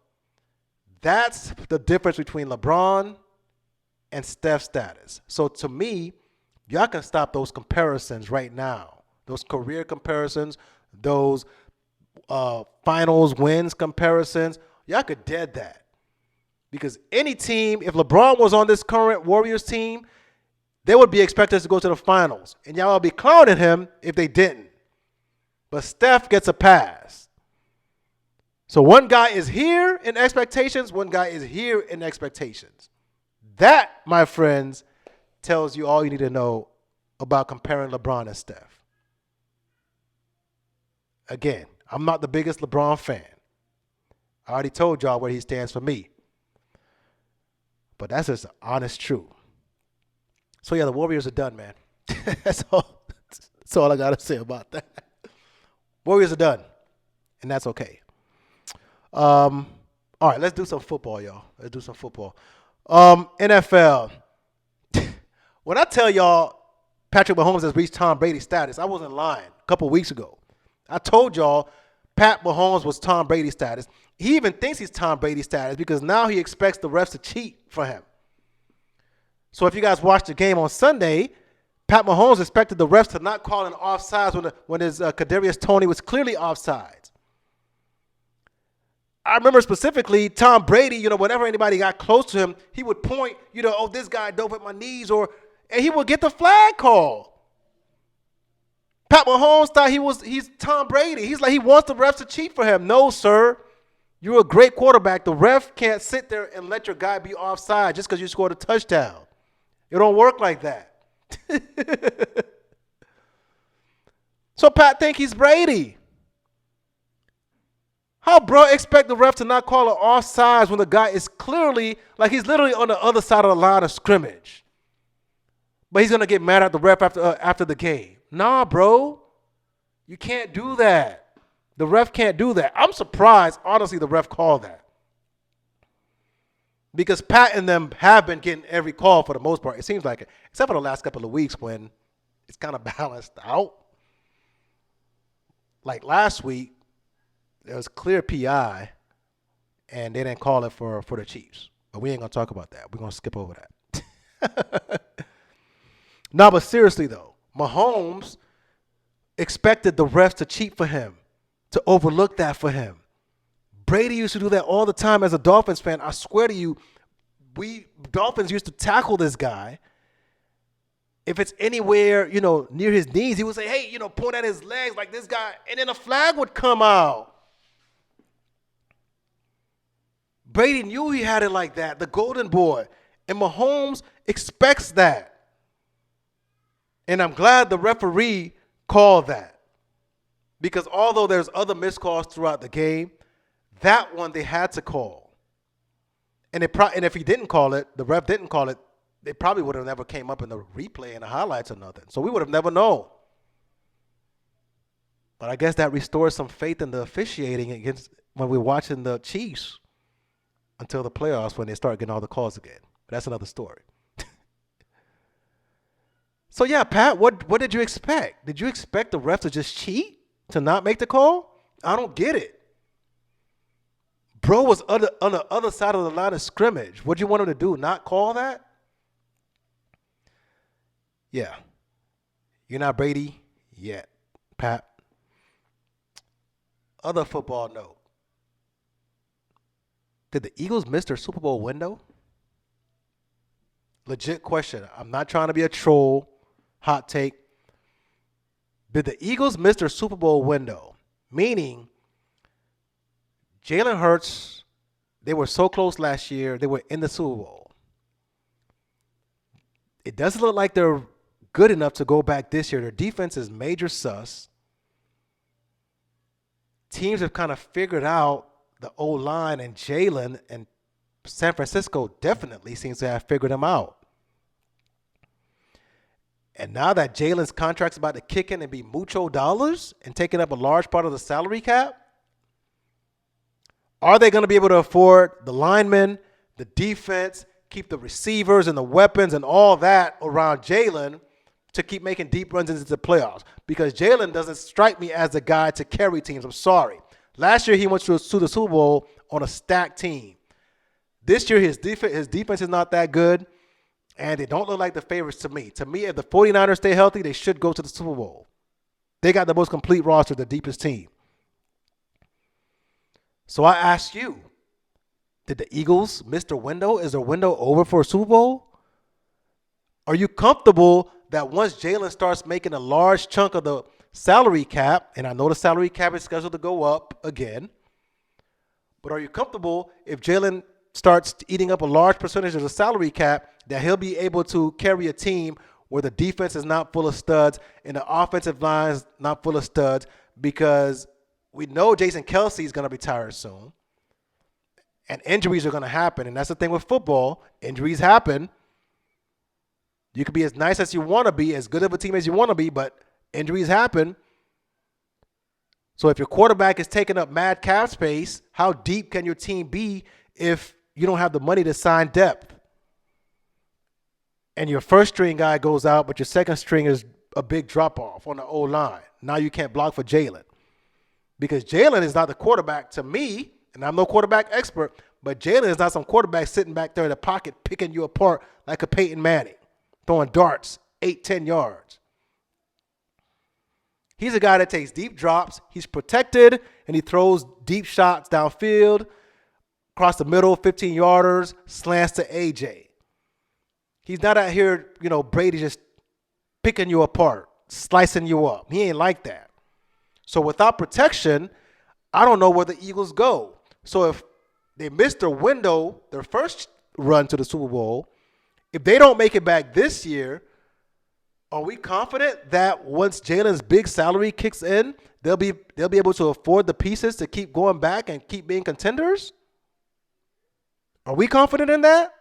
that's the difference between LeBron and Steph's status. So to me, y'all can stop those comparisons right now. Those career comparisons, those finals wins comparisons, y'all could dead that. Because any team, if LeBron was on this current Warriors team, they would be expected to go to the finals. And y'all would be clowning him if they didn't. But Steph gets a pass. So one guy is here in expectations, one guy is here in expectations. That, my friends, tells you all you need to know about comparing LeBron and Steph. Again, I'm not the biggest LeBron fan. I already told y'all where he stands for me. But that's just the honest truth. So, yeah, the Warriors are done, man. That's all I got to say about that. Warriors are done, and that's okay. All right, let's do some football, y'all. Let's do some football. NFL. When I tell y'all Patrick Mahomes has reached Tom Brady status, I wasn't lying a couple weeks ago. I told y'all Pat Mahomes was Tom Brady status. He even thinks he's Tom Brady status because now he expects the refs to cheat for him. So if you guys watched the game on Sunday, Pat Mahomes expected the refs to not call an offsides when his Kadarius Toney was clearly offsides. I remember specifically Tom Brady, whenever anybody got close to him, he would point, oh, this guy dove at my knees, and he would get the flag call. Pat Mahomes thought he's Tom Brady. He's like, he wants the refs to cheat for him. No, sir. You're a great quarterback. The ref can't sit there and let your guy be offside just because you scored a touchdown. It don't work like that. So Pat think he's Brady. How bro expect the ref to not call an offsides when the guy is clearly, like he's literally on the other side of the line of scrimmage? But he's going to get mad at the ref after the game. Nah, bro. You can't do that. The ref can't do that. I'm surprised, honestly, the ref called that. Because Pat and them have been getting every call for the most part. It seems like it. Except for the last couple of weeks when it's kind of balanced out. Like last week, there was clear PI, and they didn't call it for the Chiefs. But we ain't going to talk about that. We're going to skip over that. No, but seriously, though, Mahomes expected the refs to cheat for him, to overlook that for him. Brady used to do that all the time as a Dolphins fan. I swear to you, we Dolphins used to tackle this guy. If it's anywhere, near his knees, he would say, hey, point at his legs like this guy, and then a flag would come out. Brady knew he had it like that, the golden boy. And Mahomes expects that. And I'm glad the referee called that. Because although there's other missed calls throughout the game, that one they had to call. And if he didn't call it, the ref didn't call it, they probably would have never came up in the replay and the highlights or nothing. So we would have never known. But I guess that restores some faith in the officiating against when we're watching the Chiefs until the playoffs when they start getting all the calls again. But that's another story. So, yeah, Pat, what did you expect? Did you expect the ref to just cheat, to not make the call? I don't get it. Bro was on the other side of the line of scrimmage. What do you want him to do, not call that? Yeah. You're not Brady yet, Pat. Other football note. Did the Eagles miss their Super Bowl window? Legit question. I'm not trying to be a troll. Hot take. Did the Eagles miss their Super Bowl window? Meaning, Jalen Hurts, they were so close last year, they were in the Super Bowl. It doesn't look like they're good enough to go back this year. Their defense is major sus. Teams have kind of figured out the O-line, and Jalen and San Francisco definitely seems to have figured them out. And now that Jalen's contract's about to kick in and be mucho dollars and taking up a large part of the salary cap, are they going to be able to afford the linemen, the defense, keep the receivers and the weapons and all that around Jalen to keep making deep runs into the playoffs. Because Jalen doesn't strike me as the guy to carry teams. I'm sorry. Last year, he went to the Super Bowl on a stacked team. This year, his defense is not that good, and they don't look like the favorites to me. To me, if the 49ers stay healthy, they should go to the Super Bowl. They got the most complete roster, the deepest team. So I ask you, did the Eagles miss their window? Is their window over for a Super Bowl? Are you comfortable that once Jalen starts making a large chunk of the salary cap, and I know the salary cap is scheduled to go up again, but are you comfortable if Jalen starts eating up a large percentage of the salary cap that he'll be able to carry a team where the defense is not full of studs and the offensive line is not full of studs, because we know Jason Kelsey is going to retire soon and injuries are going to happen. And that's the thing with football. Injuries happen. You could be as nice as you want to be, as good of a team as you want to be, but injuries happen. So if your quarterback is taking up mad cap space, how deep can your team be if you don't have the money to sign depth? And your first string guy goes out, but your second string is a big drop-off on the O-line. Now you can't block for Jalen. Because Jalen is not the quarterback to me, and I'm no quarterback expert, but Jalen is not some quarterback sitting back there in the pocket picking you apart like a Peyton Manning, throwing darts 8-10 yards. He's a guy that takes deep drops. He's protected, and he throws deep shots downfield, across the middle, 15-yarders, slants to A.J. He's not out here, Brady just picking you apart, slicing you up. He ain't like that. So without protection, I don't know where the Eagles go. So if they miss their window, their first run to the Super Bowl, if they don't make it back this year, are we confident that once Jalen's big salary kicks in, they'll be able to afford the pieces to keep going back and keep being contenders? Are we confident in that?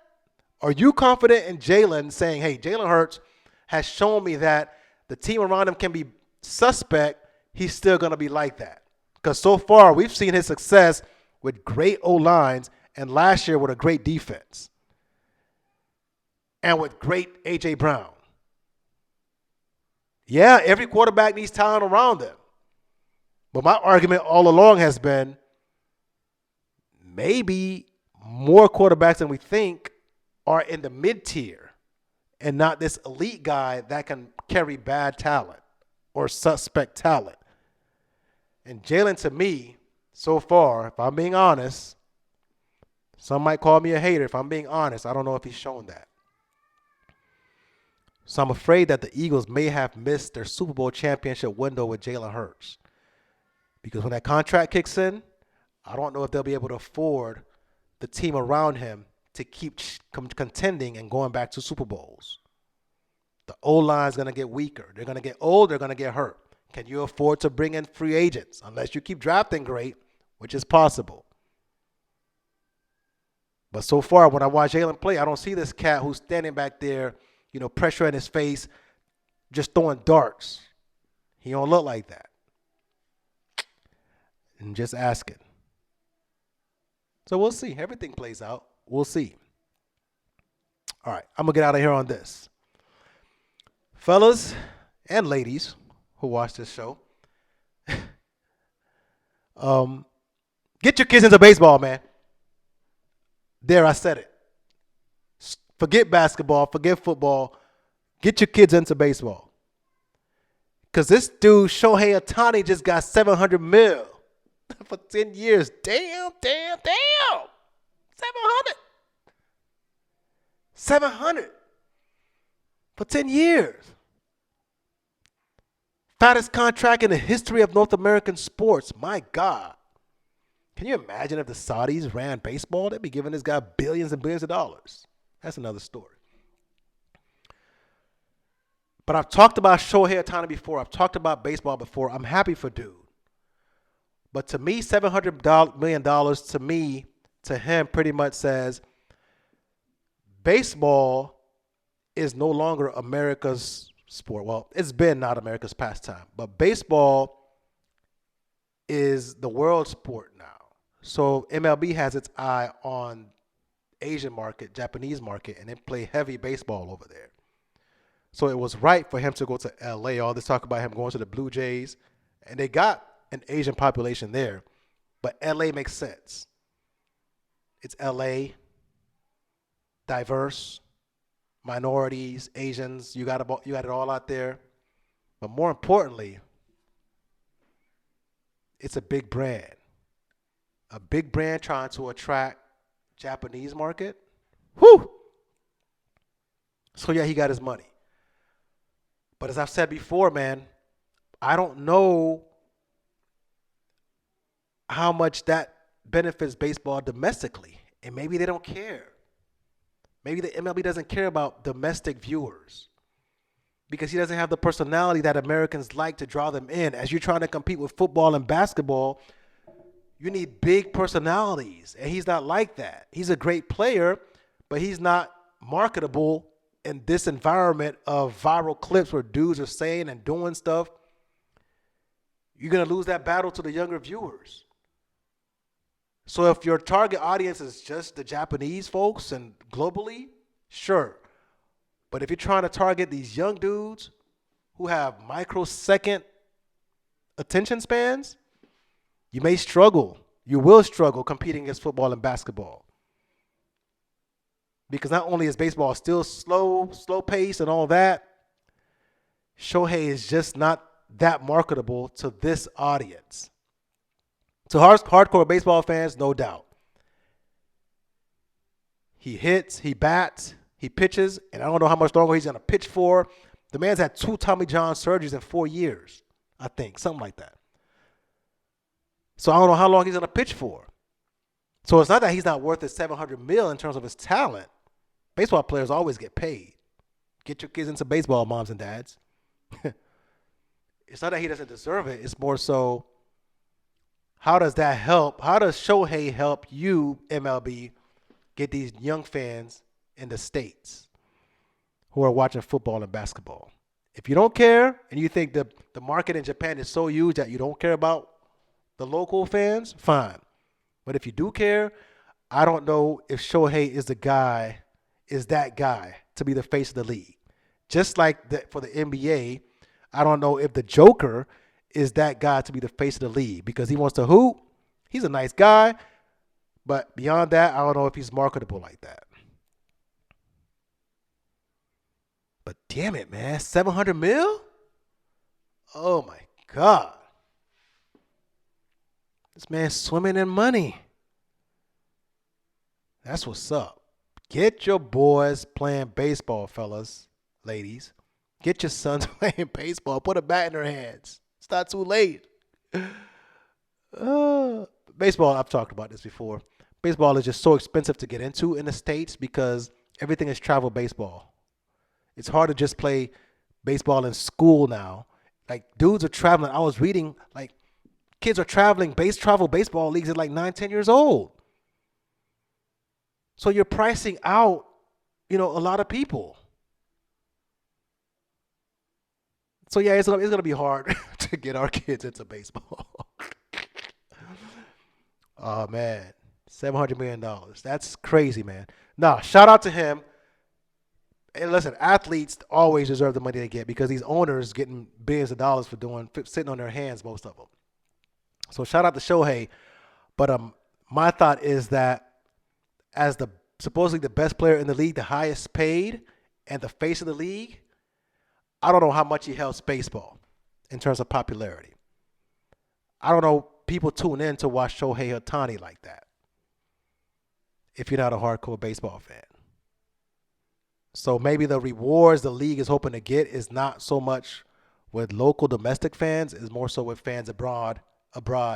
Are you confident in Jalen saying, hey, Jalen Hurts has shown me that the team around him can be suspect, he's still going to be like that? Because so far we've seen his success with great O-lines and last year with a great defense and with great A.J. Brown. Yeah, every quarterback needs talent around them. But my argument all along has been maybe more quarterbacks than we think are in the mid-tier and not this elite guy that can carry bad talent or suspect talent. And Jalen, to me, so far, if I'm being honest, some might call me a hater. If I'm being honest, I don't know if he's shown that. So I'm afraid that the Eagles may have missed their Super Bowl championship window with Jalen Hurts. Because when that contract kicks in, I don't know if they'll be able to afford the team around him to keep contending and going back to Super Bowls. The O-line is going to get weaker. They're going to get old. They're going to get hurt. Can you afford to bring in free agents? Unless you keep drafting great, which is possible. But so far, when I watch Jalen play, I don't see this cat who's standing back there, pressure in his face, just throwing darts. He don't look like that. I'm just asking. So we'll see. Everything plays out. We'll see. All right, I'm going to get out of here on this. Fellas and ladies who watch this show, get your kids into baseball, man. There, I said it. Forget basketball, forget football. Get your kids into baseball. Because this dude, Shohei Ohtani, just got $700 million for 10 years. Damn. 700 for 10 years. Fattest contract in the history of North American sports. My God. Can you imagine if the Saudis ran baseball? They'd be giving this guy billions and billions of dollars. That's another story. But I've talked about Shohei Ohtani before. I've talked about baseball before. I'm happy for dude. But to me, $700 million to me, to him, pretty much says baseball is no longer America's sport. Well, it's been not America's pastime. But baseball is the world sport now. So MLB has its eye on Asian market, Japanese market, and they play heavy baseball over there. So it was right for him to go to LA. All this talk about him going to the Blue Jays, and they got an Asian population there, but LA makes sense. It's LA, diverse, minorities, Asians, you got it all out there. But more importantly, it's a big brand. A big brand trying to attract Japanese market. Whew! So yeah, he got his money. But as I've said before, man, I don't know how much that benefits baseball domestically. And maybe they don't care. Maybe the MLB doesn't care about domestic viewers because he doesn't have the personality that Americans like to draw them in. As you're trying to compete with football and basketball, you need big personalities, and he's not like that. He's a great player, but he's not marketable in this environment of viral clips where dudes are saying and doing stuff. You're going to lose that battle to the younger viewers. So if your target audience is just the Japanese folks and globally, sure. But if you're trying to target these young dudes who have microsecond attention spans, you may struggle. You will struggle competing against football and basketball. Because not only is baseball still slow pace and all that, Shohei is just not that marketable to this audience. To hardcore baseball fans, no doubt. He hits, he bats, he pitches, and I don't know how much longer he's going to pitch for. The man's had 2 Tommy John surgeries in 4 years, I think, something like that. So I don't know how long he's going to pitch for. So it's not that he's not worth his $700 million in terms of his talent. Baseball players always get paid. Get your kids into baseball, moms and dads. It's not that he doesn't deserve it. It's more so, how does that help? How does Shohei help you, MLB, get these young fans in the States who are watching football and basketball? If you don't care and you think the market in Japan is so huge that you don't care about the local fans, fine. But if you do care, I don't know if Shohei is that guy to be the face of the league. Just like for the NBA, I don't know if the Joker is that guy to be the face of the league because he wants to hoop. He's a nice guy. But beyond that, I don't know if he's marketable like that. But damn it, man. $700 million? Oh, my God. This man's swimming in money. That's what's up. Get your boys playing baseball, fellas, ladies. Get your sons playing baseball. Put a bat in their hands. It's not too late. Baseball, I've talked about this before. Baseball is just so expensive to get into in the States because everything is travel baseball. It's hard to just play baseball in school now. Like, dudes are traveling. I was reading, like, kids are traveling travel baseball leagues at like 9, 10 years old. So you're pricing out, a lot of people. So yeah, it's gonna be hard to get our kids into baseball. Oh man, $700 million. That's crazy, man. Nah, shout out to him. And listen, athletes always deserve the money they get because these owners getting billions of dollars for sitting on their hands, most of them. So shout out to Shohei. But my thought is that as supposedly the best player in the league, the highest paid, and the face of the league, I don't know how much he helps baseball in terms of popularity. I don't know people tune in to watch Shohei Ohtani like that if you're not a hardcore baseball fan. So maybe the rewards the league is hoping to get is not so much with local domestic fans, it's more so with fans abroad,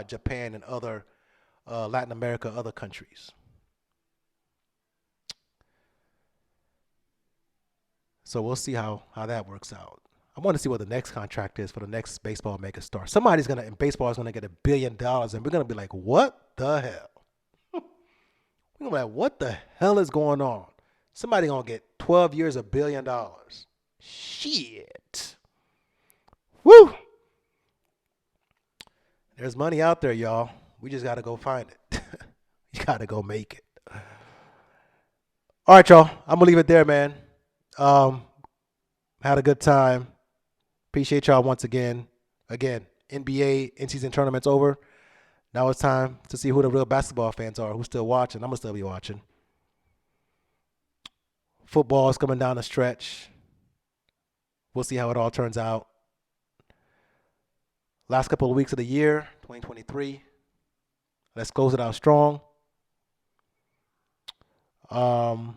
Japan and other Latin America, other countries. So we'll see how that works out. I want to see what the next contract is for the next baseball megastar. Somebody's in baseball is gonna get $1 billion, and we're gonna be like, what the hell? We're gonna be like, what the hell is going on? Somebody gonna get 12 years, $1 billion. Shit. Woo! There's money out there, y'all. We just gotta go find it. You gotta go make it. All right, y'all. I'm gonna leave it there, man. Had a good time. Appreciate y'all once again. Again, NBA in-season tournament's over. Now it's time to see who the real basketball fans are, who's still watching. I'm gonna still be watching. Football is coming down the stretch. We'll see how it all turns out. Last couple of weeks of the year, 2023. Let's close it out strong. And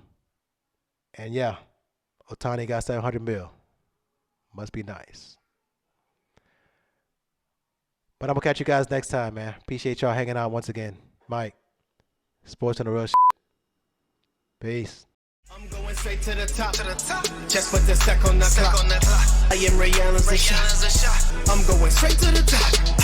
yeah, Ohtani got $700 million. Must be nice. But I'm going to catch you guys next time, man. Appreciate y'all hanging out once again. Mike, sports and the real shit. Peace. I'm going straight to the top. Just put the sec on the clock. I am Ray Allen's a shot. I'm going straight to the top.